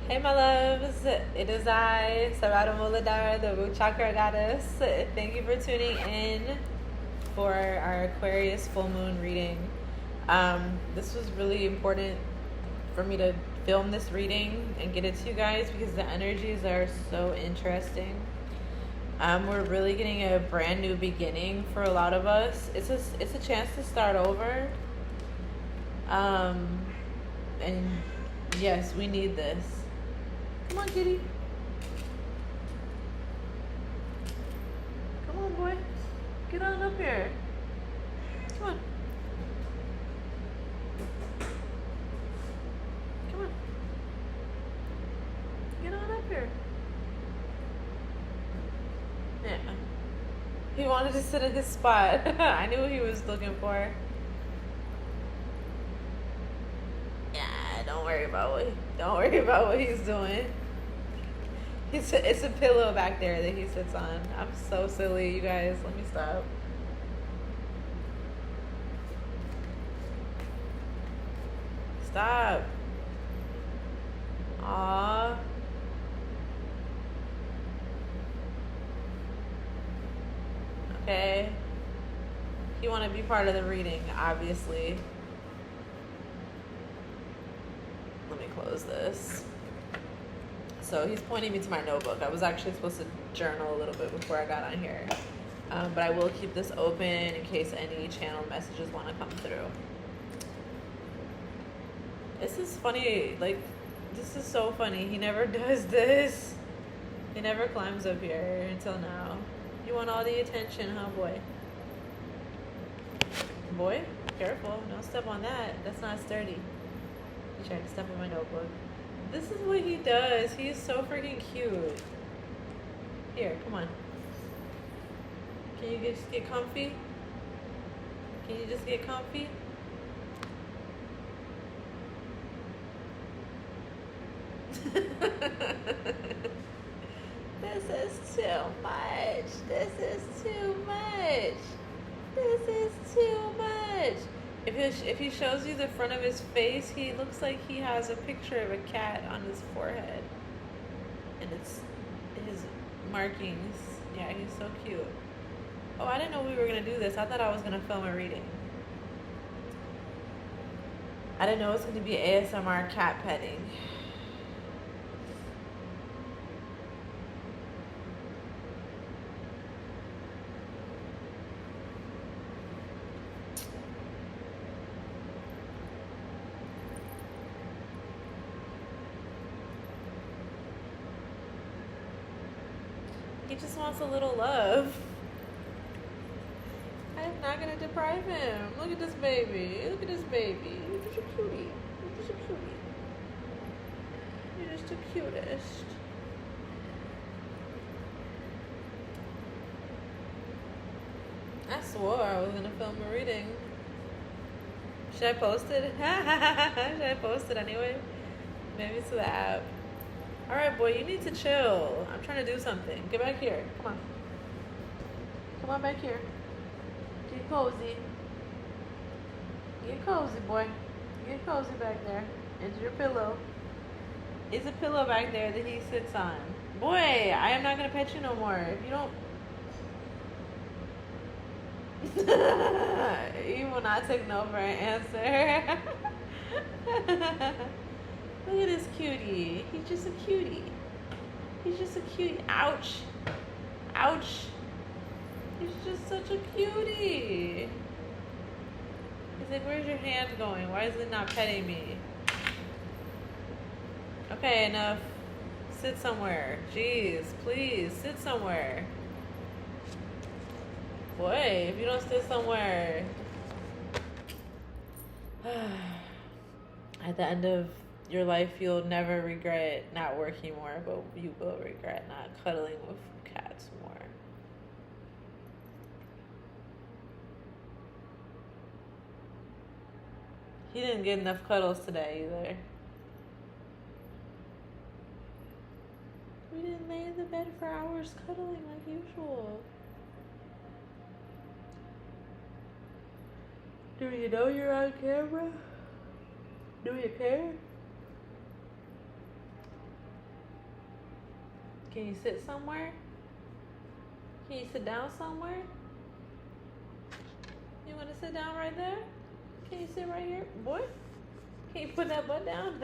Hey my loves, it is I, Sarada Muladhara, the root chakra goddess. Thank you for tuning in for our Aquarius full moon reading. This was really important for me to film this reading and get it to you guys because the energies are so interesting. We're really getting a brand new beginning for a lot of us. It's a chance to start over. And yes, we need this. Come on, kitty. Come on, boy. Get on up here. Come on. Come on. Get on up here. Yeah. He wanted to sit in his spot. I knew what he was looking for. Yeah, don't worry about what he's doing. It's a pillow back there that he sits on. I'm so silly, you guys. Let me stop. Stop. Aww. Okay. You want to be part of the reading, obviously. Let me close this. So he's pointing me to my notebook. I was actually supposed to journal a little bit before I got on here. But I will keep this open in case any channel messages want to come through. This is funny. Like, this is so funny. He never does this. He never climbs up here until now. You want all the attention, huh, boy? Boy, careful. Don't step on that. That's not sturdy. He tried to step on my notebook. This is what he does. He is so freaking cute. Here, come on. Can you just get comfy? Can you just get comfy? This is too much. This is too much. This is too much. If he shows you the front of his face, he looks like he has a picture of a cat on his forehead. And it's his markings. Yeah, he's so cute. Oh, I didn't know we were going to do this. I thought I was going to film a reading. I didn't know it was going to be ASMR cat petting. He just wants a little love. I'm not gonna deprive him. Look at this baby. Look at this baby. You're just a cutie. You're just a cutie. You're just the cutest. I swore I was gonna film a reading. Should I post it? Should I post it anyway? Maybe to the app. Alright, boy, you need to chill. I'm trying to do something. Get back here. Come on. Come on back here. Get cozy. Get cozy, boy. Get cozy back there. Into your pillow. It's a pillow back there that he sits on. Boy, I am not going to pet you no more. If you don't... You will not take no for an answer. Look at this cutie. He's just a cutie. He's just a cutie. Ouch. Ouch. He's just such a cutie. He's like, where's your hand going? Why is it not petting me? Okay, enough. Sit somewhere. Jeez, please, sit somewhere. Boy, if you don't sit somewhere. At the end of your life, you'll never regret not working more, but you will regret not cuddling with cats more. He didn't get enough cuddles today either. We didn't lay in the bed for hours cuddling like usual. Do you know you're on camera? Do you care? Can you sit somewhere? Can you sit down somewhere? You want to sit down right there? Can you sit right here? Boy, can you put that butt down?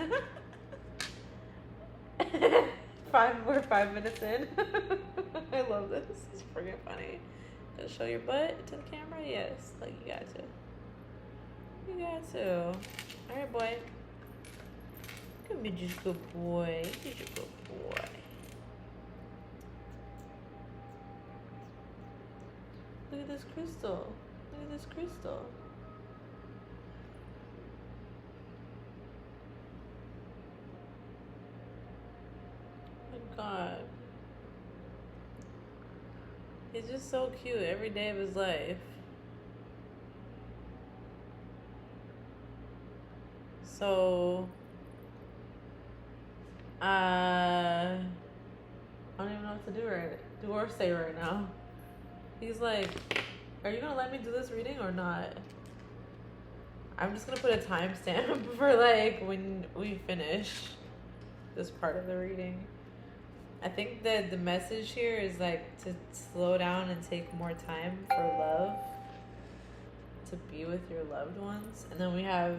We're 5 minutes in. I love this. It's freaking funny. Just show your butt to the camera? Yes. Like, you got to. You got to. Alright, boy. Come here, just good boy. You're a good boy. Look at this crystal. Look at this crystal. Oh my God. He's just so cute every day of his life. So, I don't even know what to do or say right now. He's like, are you gonna let me do this reading or not? I'm just gonna put a timestamp for like when we finish this part of the reading. I think that the message here is like to slow down and take more time for love, to be with your loved ones. And then we have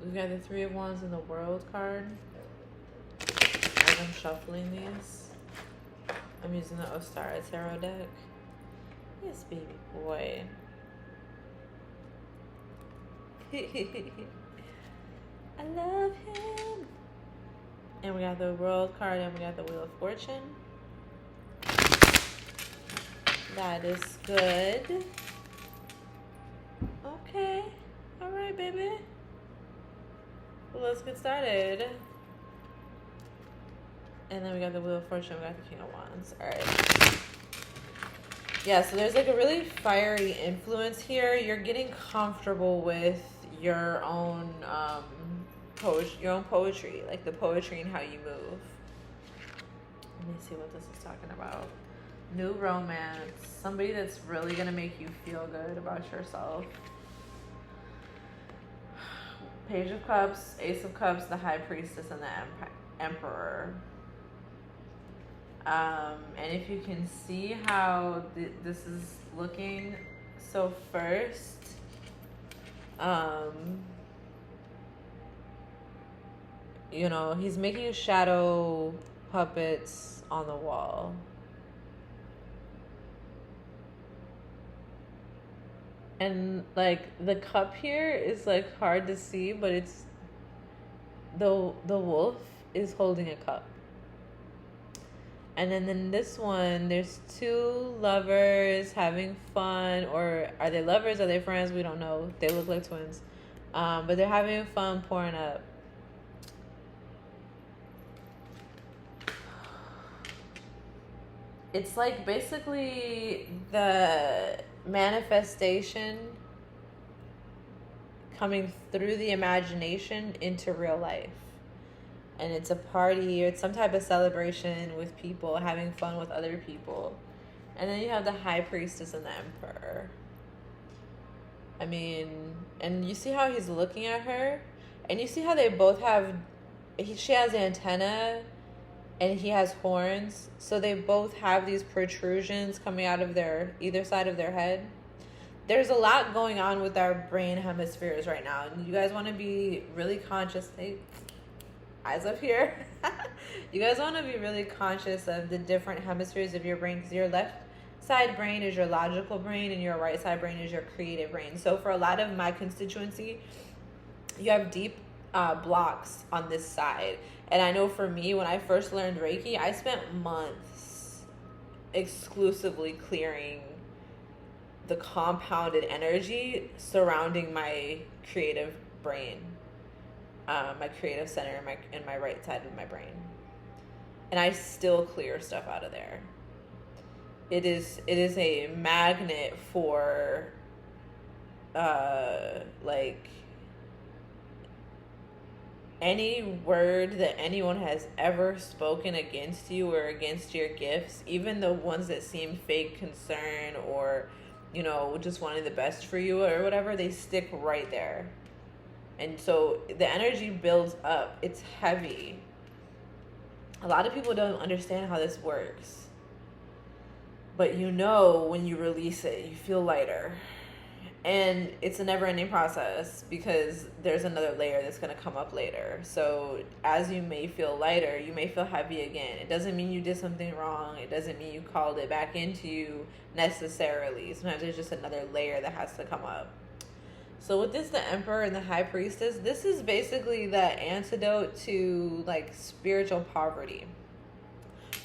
we've got the Three of Wands and the World card. As I'm shuffling these, I'm using the Ostara Tarot deck. Yes, baby boy. I love him. And we got the World card and we got the Wheel of Fortune. That is good. Okay. All right, baby. Well, let's get started. And then we got the Wheel of Fortune, we got the King of Wands. All right. Yeah, so there's like a really fiery influence here. You're getting comfortable with your own poetry, like the poetry and how you move. Let me see what this is talking about. New romance. Somebody that's really gonna make you feel good about yourself. Page of Cups, Ace of Cups, the High Priestess, and the Emperor. And if you can see how this is looking, so first, you know, he's making shadow puppets on the wall. And like the cup here is like hard to see, but it's the wolf is holding a cup. And then in this one, there's two lovers having fun, or are they lovers? Are they friends? We don't know. They look like twins, but they're having fun pouring up. It's like basically the manifestation coming through the imagination into real life. And it's a party, or it's some type of celebration with people, having fun with other people. And then you have the High Priestess and the Emperor. I mean, and you see how he's looking at her? And you see how they both have, she has antenna and he has horns. So they both have these protrusions coming out of either side of their head. There's a lot going on with our brain hemispheres right now. And you guys want to be really conscious. Eyes up here. You guys want to be really conscious of the different hemispheres of your brain, because your left side brain is your logical brain and your right side brain is your creative brain. So for a lot of my constituency, you have deep blocks on this side. And I know for me, when I first learned Reiki, I spent months exclusively clearing the compounded energy surrounding my creative brain. My creative center in my right side of my brain. And I still clear stuff out of there. It is a magnet for like any word that anyone has ever spoken against you or against your gifts, even the ones that seem fake concern or, you know, just wanting the best for you or whatever, they stick right there. And so the energy builds up. It's heavy. A lot of people don't understand how this works. But you know when you release it, you feel lighter. And it's a never-ending process because there's another layer that's going to come up later. So as you may feel lighter, you may feel heavy again. It doesn't mean you did something wrong. It doesn't mean you called it back into you necessarily. Sometimes there's just another layer that has to come up. So with this, the Emperor and the High Priestess, this is basically the antidote to like spiritual poverty.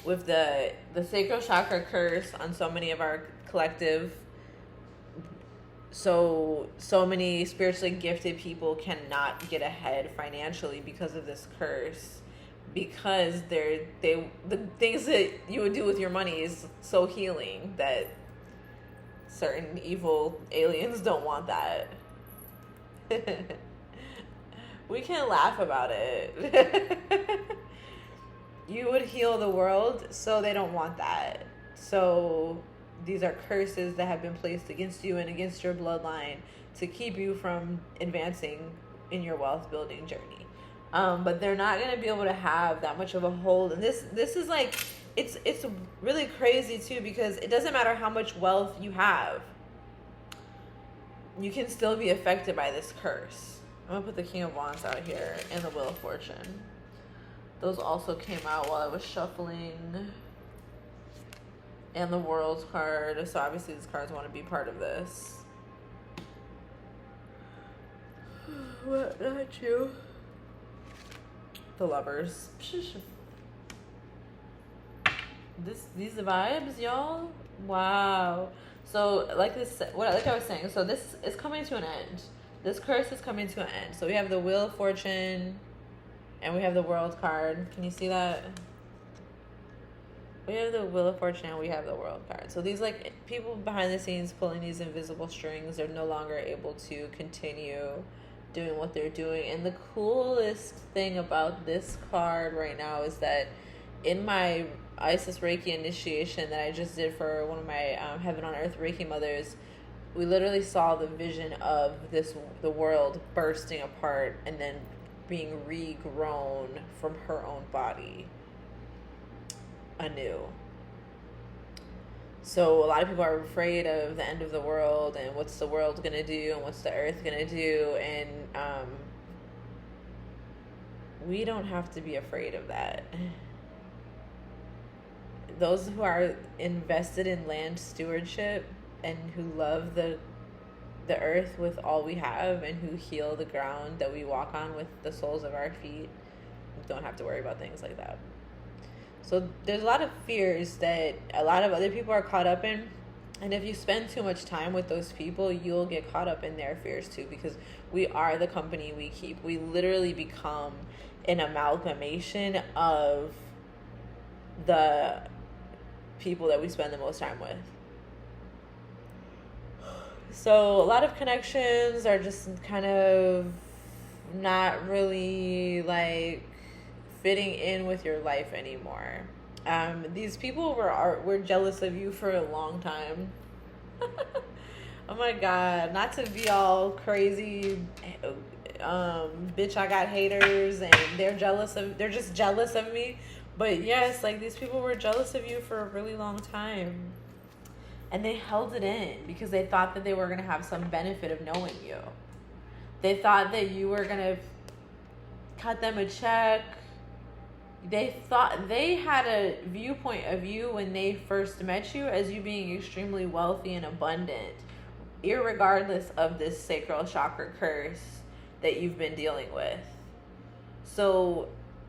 With the sacral chakra curse on so many of our collective, so many spiritually gifted people cannot get ahead financially because of this curse, because the things that you would do with your money is so healing that certain evil aliens don't want that. We can laugh about it. You would heal the world, so they don't want that. So these are curses that have been placed against you and against your bloodline to keep you from advancing in your wealth building journey. But they're not going to be able to have that much of a hold. And this is like, it's really crazy too, because it doesn't matter how much wealth you have. You can still be affected by this curse. I'm going to put the King of Wands out here and the Wheel of Fortune. Those also came out while I was shuffling. And the World card. So obviously these cards want to be part of this. What? Not you. The Lovers. These vibes, y'all. Wow. So like I was saying. So this is coming to an end. This curse is coming to an end. So we have the Wheel of Fortune, and we have the World card. Can you see that? We have the Wheel of Fortune and we have the World card. So these like people behind the scenes pulling these invisible strings are no longer able to continue doing what they're doing. And the coolest thing about this card right now is that in my Isis Reiki initiation that I just did for one of my Heaven on Earth Reiki mothers, we literally saw the vision of the world bursting apart and then being regrown from her own body anew. So a lot of people are afraid of the end of the world and what's the world gonna do and what's the earth gonna do, and we don't have to be afraid of that. Those who are invested in land stewardship and who love the earth with all we have and who heal the ground that we walk on with the soles of our feet don't have to worry about things like that. So there's a lot of fears that a lot of other people are caught up in. And if you spend too much time with those people, you'll get caught up in their fears too, because we are the company we keep. We literally become an amalgamation of the people that we spend the most time with. So a lot of connections are just kind of not really like fitting in with your life anymore. These people were jealous of you for a long time. Oh my God, not to be all crazy, bitch, I got haters and they're just jealous of me. But yes, like these people were jealous of you for a really long time. And they held it in because they thought that they were going to have some benefit of knowing you. They thought that you were going to cut them a check. They thought they had a viewpoint of you when they first met you as you being extremely wealthy and abundant, irregardless of this sacral chakra curse that you've been dealing with. So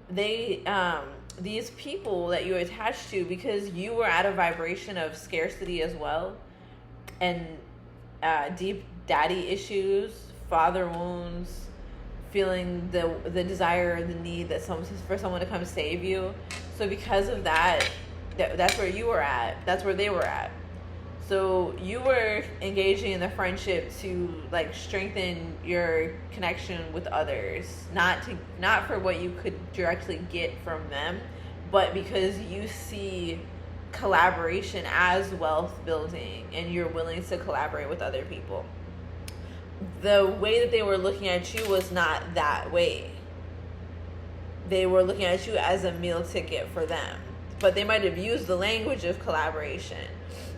these people that you attached to, because you were at a vibration of scarcity as well, and deep daddy issues, father wounds, feeling the desire or the need that for someone to come save you. So because of that, that's where you were at. That's where they were at. So you were engaging in the friendship to like strengthen your connection with others, not for what you could directly get from them, but because you see collaboration as wealth building and you're willing to collaborate with other people. The way that they were looking at you was not that way. they were looking at you as a meal ticket for them. But they might have used the language of collaboration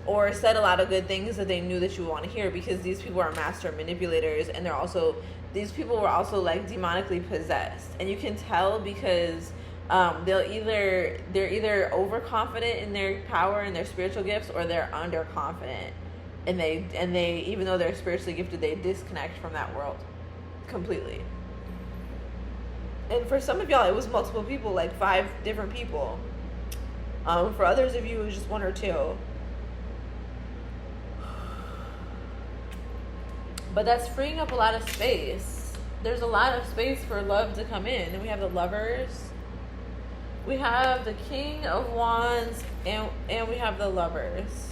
or said a lot of good things that they knew that you would want to hear, because these people are master manipulators, and these people were also like demonically possessed. And you can tell because they're either overconfident in their power and their spiritual gifts, or they're underconfident, and they even though they're spiritually gifted, they disconnect from that world completely. And for some of y'all, it was multiple people, like 5 different people. For others of you, it was just 1 or 2. But that's freeing up a lot of space. There's a lot of space for love to come in. And we have the Lovers. We have the King of Wands, and we have the Lovers.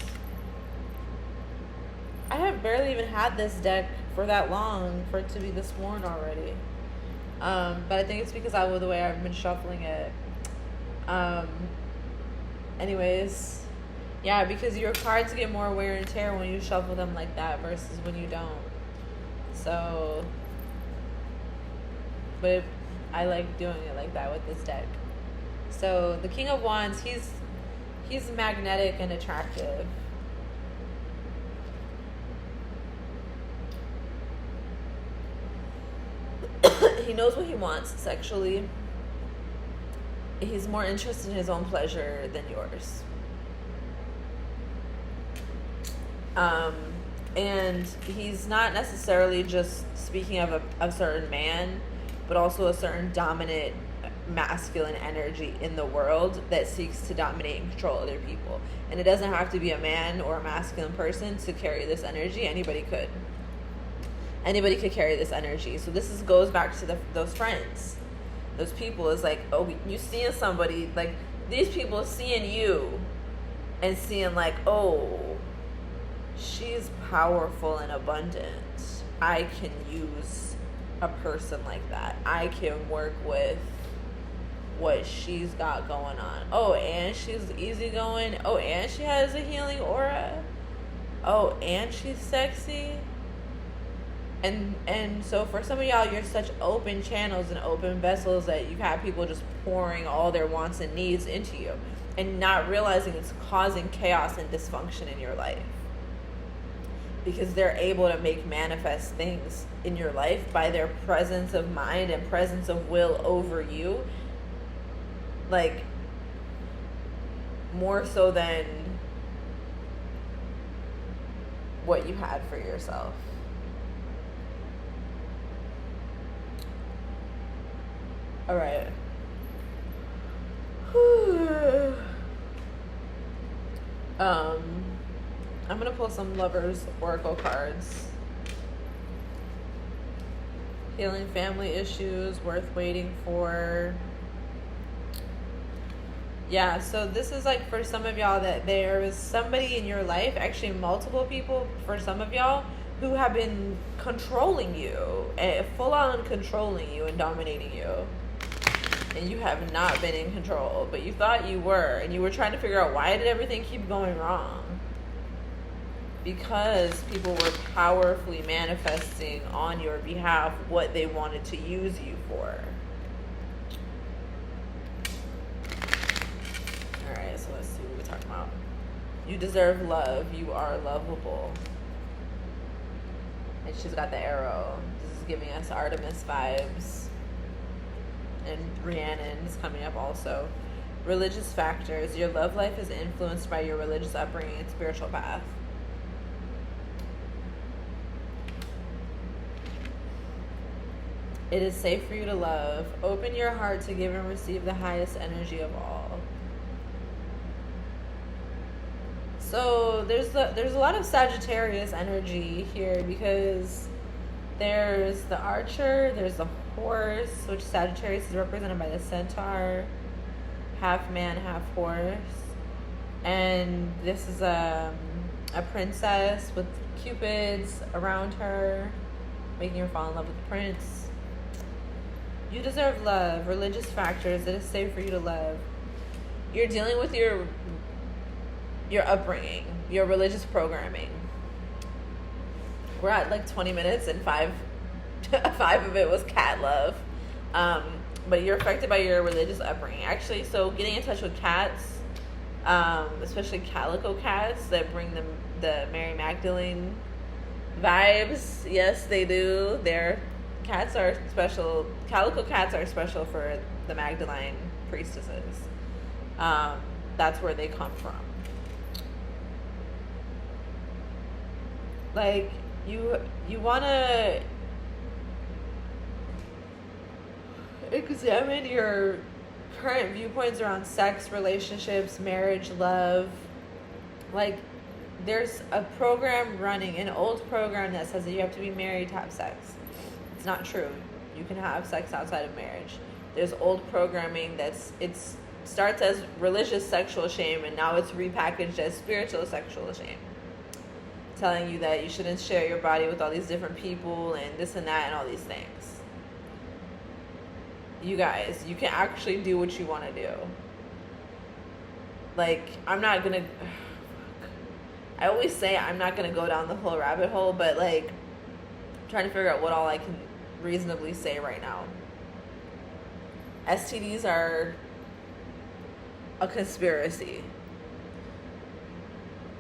I have barely even had this deck for that long for it to be this worn already. But I think it's because of the way I've been shuffling it. Anyways, yeah, because your cards get more wear and tear when you shuffle them like that versus when you don't. So, but I like doing it like that with this deck. So the King of Wands, he's magnetic and attractive. He knows what he wants sexually. He's more interested in his own pleasure than yours. And he's not necessarily just speaking of a certain man, but also a certain dominant masculine energy in the world that seeks to dominate and control other people. And it doesn't have to be a man or a masculine person to carry this energy. Anybody could carry this energy. So this goes back to those friends, those people. Is like, oh, you seeing somebody, like these people seeing you and seeing like, oh, she's powerful and abundant. I can use a person like that. I can work with what she's got going on. Oh, and she's easygoing. Oh, and she has a healing aura. Oh, and she's sexy. And so for some of y'all, you're such open channels and open vessels that you've had people just pouring all their wants and needs into you and not realizing it's causing chaos and dysfunction in your life. Because they're able to make manifest things in your life by their presence of mind and presence of will over you. Like, more so than what you had for yourself. All right. I'm going to pull some Lovers Oracle cards. Healing family issues, worth waiting for. Yeah, so this is like for some of y'all that there is somebody in your life, actually multiple people for some of y'all, who have been controlling you, full on controlling you and dominating you. And you have not been in control, but you thought you were, and you were trying to figure out why did everything keep going wrong? Because people were powerfully manifesting on your behalf what they wanted to use you for. Alright, so let's see what we're talking about. You deserve love. You are lovable. And she's got the arrow. This is giving us Artemis vibes. And Rhiannon is coming up also. Religious factors. Your love life is influenced by your religious upbringing and spiritual path. It is safe for you to love. Open your heart to give and receive the highest energy of all. So there's a lot of Sagittarius energy here, because there's the Archer, there's the Horse, which Sagittarius is represented by the Centaur, half man, half horse. And this is a princess with cupids around her, making her fall in love with the prince. You deserve love. Religious factors. It is safe for you to love. You're dealing with your upbringing, your religious programming. We're at like 20 minutes and five of it was cat love. but you're affected by your religious upbringing. Actually, so getting in touch with cats, especially calico cats that bring them the Mary Magdalene vibes. Yes, they do. Their cats are special. Calico cats are special for the Magdalene priestesses. That's where they come from. Like, you want to examine your current viewpoints around sex, relationships, marriage, love. Like, there's a program running, an old program that says that you have to be married to have sex. It's not true. You can have sex outside of marriage. There's old programming it starts as religious sexual shame, and now it's repackaged as spiritual sexual shame, telling you that you shouldn't share your body with all these different people and this and that and all these things. You guys, you can actually do what you want to do. Like, I always say I'm not going to go down the whole rabbit hole, but like, I'm trying to figure out what all I can reasonably say right now. STDs are a conspiracy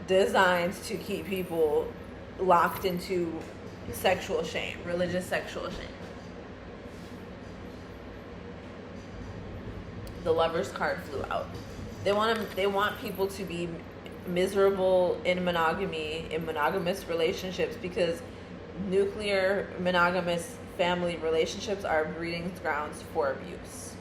designed to keep people locked into sexual shame, religious sexual shame. The Lover's card flew out. They want people to be miserable in monogamy, in monogamous relationships, because nuclear monogamous family relationships are breeding grounds for abuse.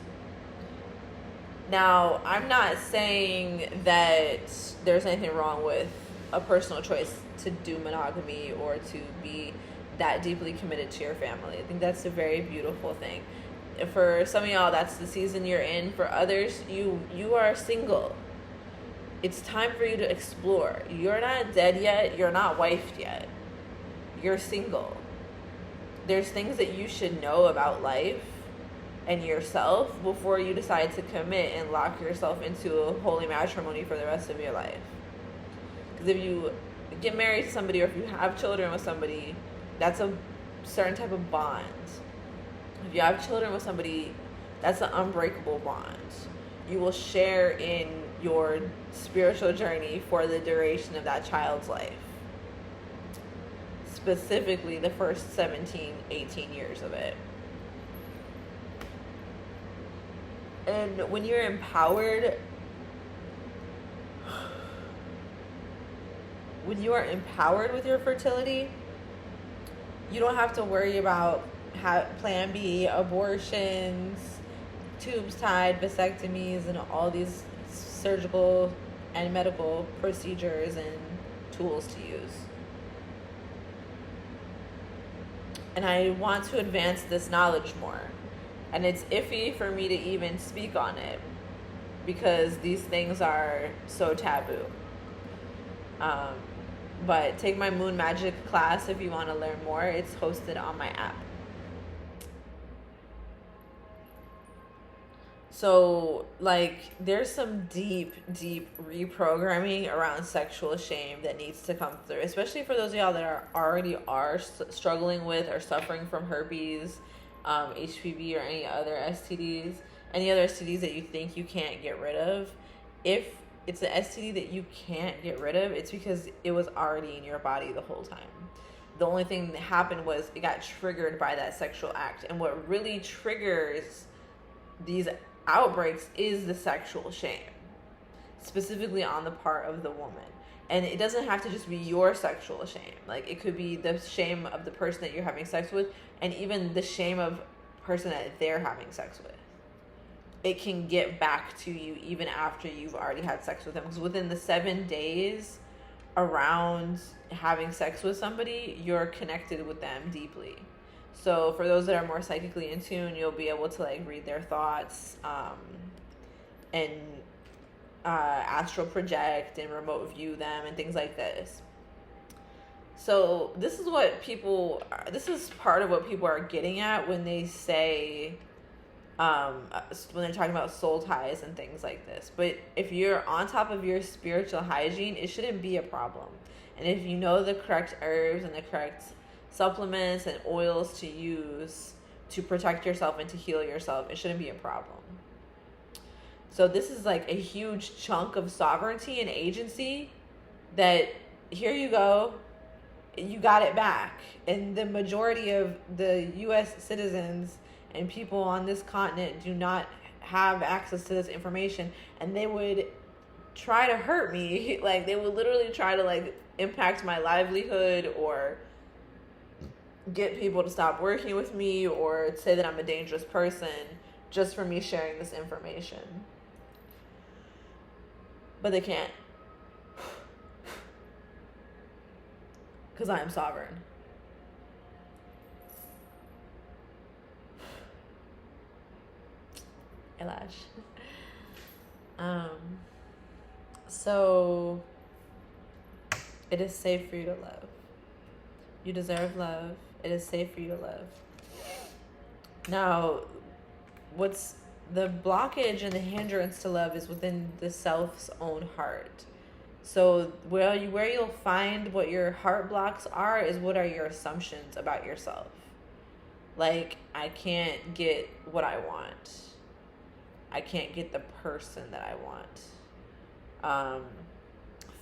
Now, I'm not saying that there's anything wrong with a personal choice to do monogamy or to be that deeply committed to your family. I think that's a very beautiful thing. For some of y'all, that's the season you're in. For others, you are single. It's time for you to explore. You're not dead yet. You're not wifed yet. You're single. There's things that you should know about life and yourself before you decide to commit and lock yourself into a holy matrimony for the rest of your life. Because if you get married to somebody, or if you have children with somebody, that's a certain type of bond. If you have children with somebody, that's an unbreakable bond. You will share in your spiritual journey for the duration of that child's life. Specifically, the first 17, 18 years of it. And when you're empowered, when you are empowered with your fertility, you don't have to worry about plan B, abortions, tubes tied, vasectomies, and all these surgical and medical procedures and tools to use. And I want to advance this knowledge more. And it's iffy for me to even speak on it because these things are so taboo. But take my Moon Magic class if you want to learn more. It's hosted on my app. So, like, there's some deep reprogramming around sexual shame that needs to come through, especially for those of y'all that already struggling with or suffering from herpes, HPV, or any other STDs, any other STDs that you think you can't get rid of. If it's an STD that you can't get rid of, it's because it was already in your body the whole time. The only thing that happened was it got triggered by that sexual act. And what really triggers these outbreaks is the sexual shame, specifically on the part of the woman. And it doesn't have to just be your sexual shame. Like, it could be the shame of the person that you're having sex with, and even the shame of the person that they're having sex with. It can get back to you even after you've already had sex with them, because within the 7 days around having sex with somebody, you're connected with them deeply. So for those that are more psychically in tune, you'll be able to like read their thoughts, and astral project and remote view them and things like this. So this is part of what people are getting at when they say, when they're talking about soul ties and things like this. But if you're on top of your spiritual hygiene, it shouldn't be a problem. And if you know the correct herbs and the correct supplements and oils to use to protect yourself and to heal yourself, it shouldn't be a problem. So this is like a huge chunk of sovereignty and agency that, here you go, you got it back. And the majority of the U.S. citizens and people on this continent do not have access to this information, and they would try to hurt me. Like, they would literally try to like impact my livelihood, or get people to stop working with me, or say that I'm a dangerous person just for me sharing this information. But they can't, because I am sovereign. Eyelash. So it is safe for you to love. You deserve love. It is safe for you to love. Now, what's the blockage and the hindrance to love is within the self's own heart. So where you'll find what your heart blocks are is what are your assumptions about yourself. Like, I can't get what I want. I can't get the person that I want.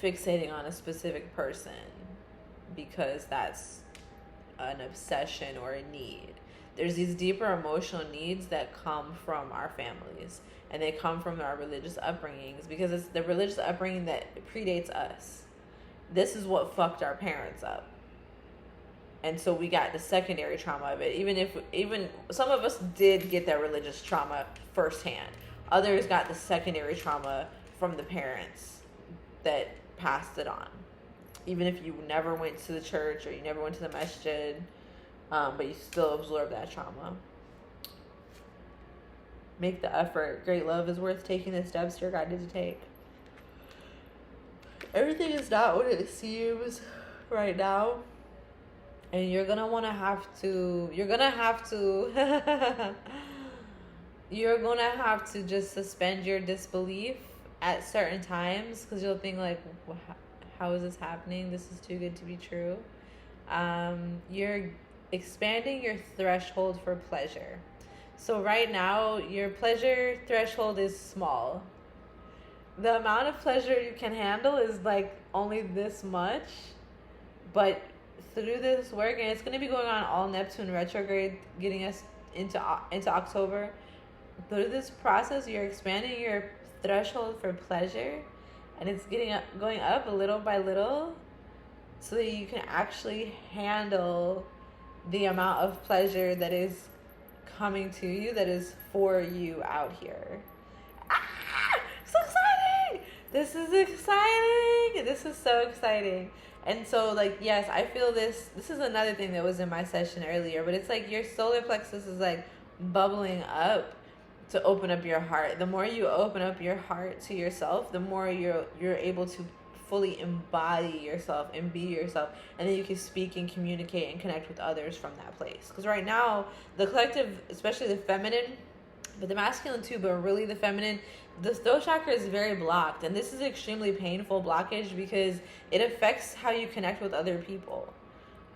Fixating on a specific person because that's an obsession or a need. There's these deeper emotional needs that come from our families, and they come from our religious upbringings, because it's the religious upbringing that predates us. This is what fucked our parents up. And so we got the secondary trauma of it. Even some of us did get that religious trauma firsthand. Others got the secondary trauma from the parents that passed it on. Even if you never went to the church or you never went to the masjid, but you still absorb that trauma. Make the effort. Great love is worth taking the steps you're guided to take. Everything is not what it seems right now. And you're going to have to just suspend your disbelief at certain times, because you'll think like, how is this happening? This is too good to be true. You're expanding your threshold for pleasure. So right now, your pleasure threshold is small. The amount of pleasure you can handle is like only this much. But through this work, and it's going to be going on all Neptune retrograde, getting us into October. Through this process, you're expanding your threshold for pleasure, and it's going up little by little, so that you can actually handle the amount of pleasure that is coming to you, that is for you out here. So exciting! This is exciting! This is so exciting. And so, like, yes, I feel this is another thing that was in my session earlier, but it's like your solar plexus is like bubbling up to open up your heart. The more you open up your heart to yourself, the more you're able to fully embody yourself and be yourself, and then you can speak and communicate and connect with others from that place. Because right now, the collective, especially the feminine, but the masculine too, but really the feminine, the throat chakra is very blocked, and this is extremely painful blockage because it affects how you connect with other people.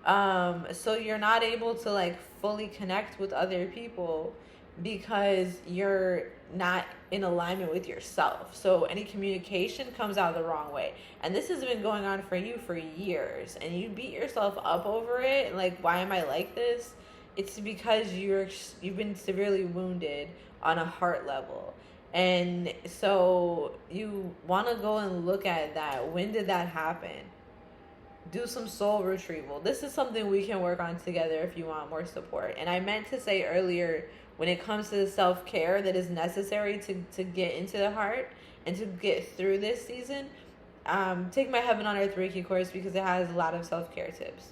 So you're not able to like fully connect with other people because you're not in alignment with yourself. So any communication comes out the wrong way. And this has been going on for you for years, and you beat yourself up over it. Like, why am I like this? It's because you've been severely wounded on a heart level. And so you want to go and look at that. When did that happen? Do some soul retrieval. This is something we can work on together if you want more support. And I meant to say earlier, when it comes to the self-care that is necessary to get into the heart and to get through this season, take my Heaven on Earth Reiki course, because it has a lot of self-care tips.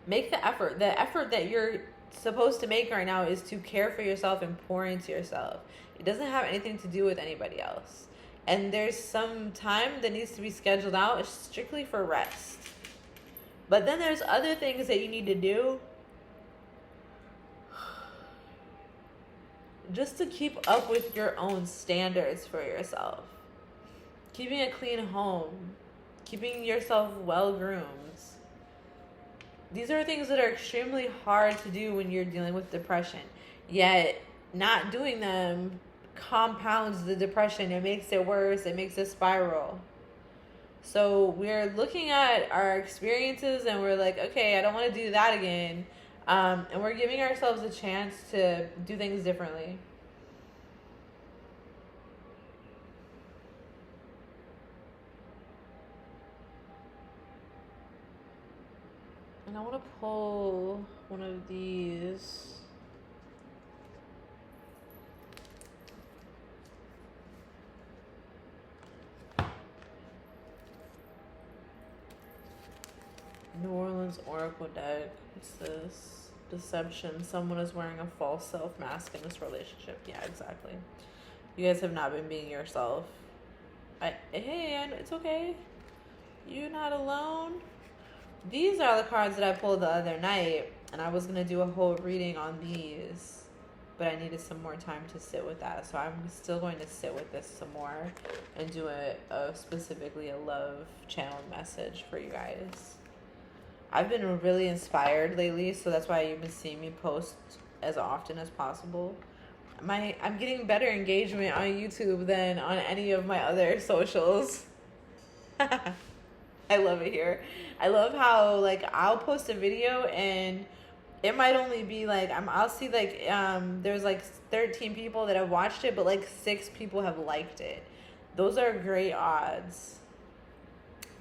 Make the effort. The effort that you're supposed to make right now is to care for yourself and pour into yourself. It doesn't have anything to do with anybody else. And there's some time that needs to be scheduled out strictly for rest. But then there's other things that you need to do just to keep up with your own standards for yourself. Keeping a clean home, keeping yourself well groomed, These are things that are extremely hard to do when you're dealing with depression. Yet, not doing them compounds the depression. It makes it worse. It makes it spiral. So we're looking at our experiences and we're like, okay, I don't want to do that again. And we're giving ourselves a chance to do things differently. And I want to pull one of these. New Orleans Oracle deck. What's this? Deception. Someone is wearing a false self mask in this relationship. Yeah, exactly. You guys have not been being yourself. Hey, it's okay. You're not alone. These are the cards that I pulled the other night, and I was going to do a whole reading on these, but I needed some more time to sit with that. So I'm still going to sit with this some more and do specifically a love channeled message for you guys. I've been really inspired lately, so that's why you've been seeing me post as often as possible. I'm getting better engagement on YouTube than on any of my other socials. I love it here. I love how, like, I'll post a video and it might only be like I'll see like there's like 13 people that have watched it, but like 6 people have liked it. Those are great odds.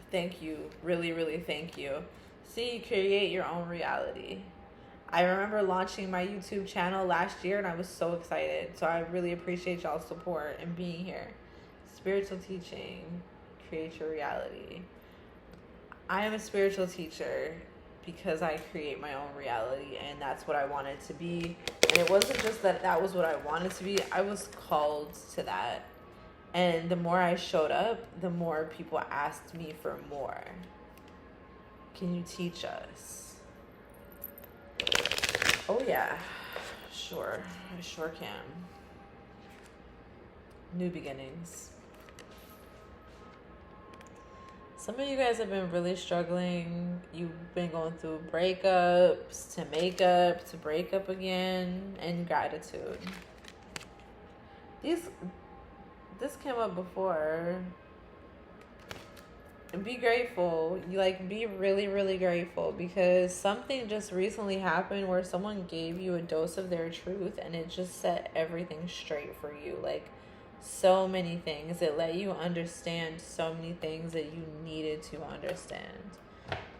Thank you. Really, really thank you. See, you create your own reality. I remember launching my YouTube channel last year and I was so excited. So I really appreciate y'all's support and being here. Spiritual teaching, create your reality. I am a spiritual teacher because I create my own reality, and that's what I wanted to be. And it wasn't just that was what I wanted to be. I was called to that. And the more I showed up, the more people asked me for more. Can you teach us? Oh yeah, sure. I sure can. New beginnings. Some of you guys have been really struggling. You've been going through breakups, to make up, to break up again, and gratitude. This came up before. And be grateful. Be really, really grateful, because something just recently happened where someone gave you a dose of their truth and it just set everything straight for you. Like, so many things. It let you understand so many things that you needed to understand.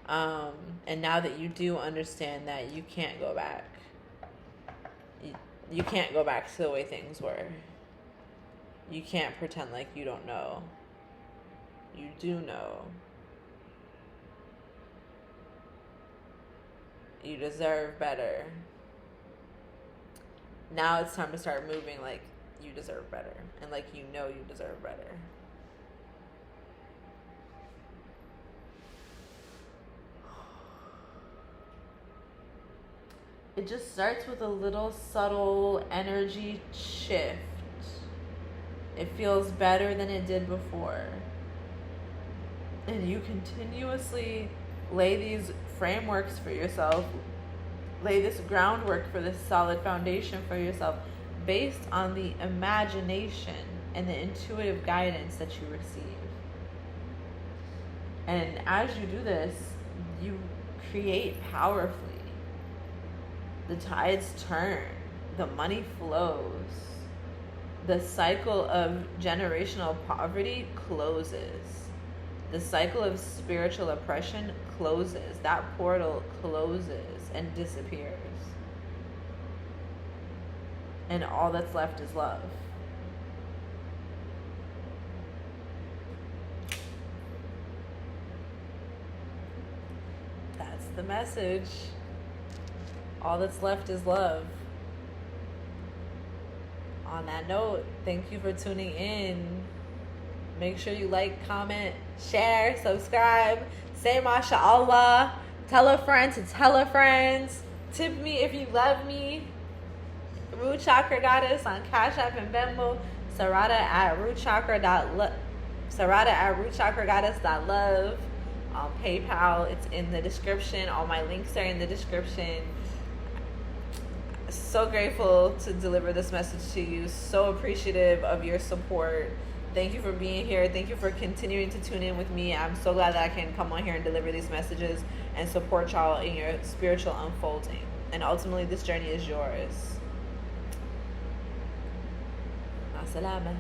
And now that you do understand that, you can't go back. You can't go back to the way things were. You can't pretend like you don't know. You do know. You deserve better. Now it's time to start moving like you deserve better. And like you know you deserve better. It just starts with a little subtle energy shift. It feels better than it did before. And you continuously lay these frameworks for yourself, lay this groundwork for this solid foundation for yourself based on the imagination and the intuitive guidance that you receive. And as you do this, you create powerfully. The tides turn, the money flows, the cycle of generational poverty closes. The cycle of spiritual oppression closes. That portal closes and disappears. And all that's left is love. That's the message. All that's left is love. On that note, thank you for tuning in. Make sure you like, comment, share, subscribe. Say MashaAllah. Tell a friend to tell a friend. Tip me if you love me. Root Chakra Goddess on Cash App and Venmo. Sarada at rootchakragoddess.love. PayPal. It's in the description. All my links are in the description. So grateful to deliver this message to you. So appreciative of your support. Thank you for being here. Thank you for continuing to tune in with me. I'm so glad that I can come on here and deliver these messages and support y'all in your spiritual unfolding. And ultimately, this journey is yours. Assalamu.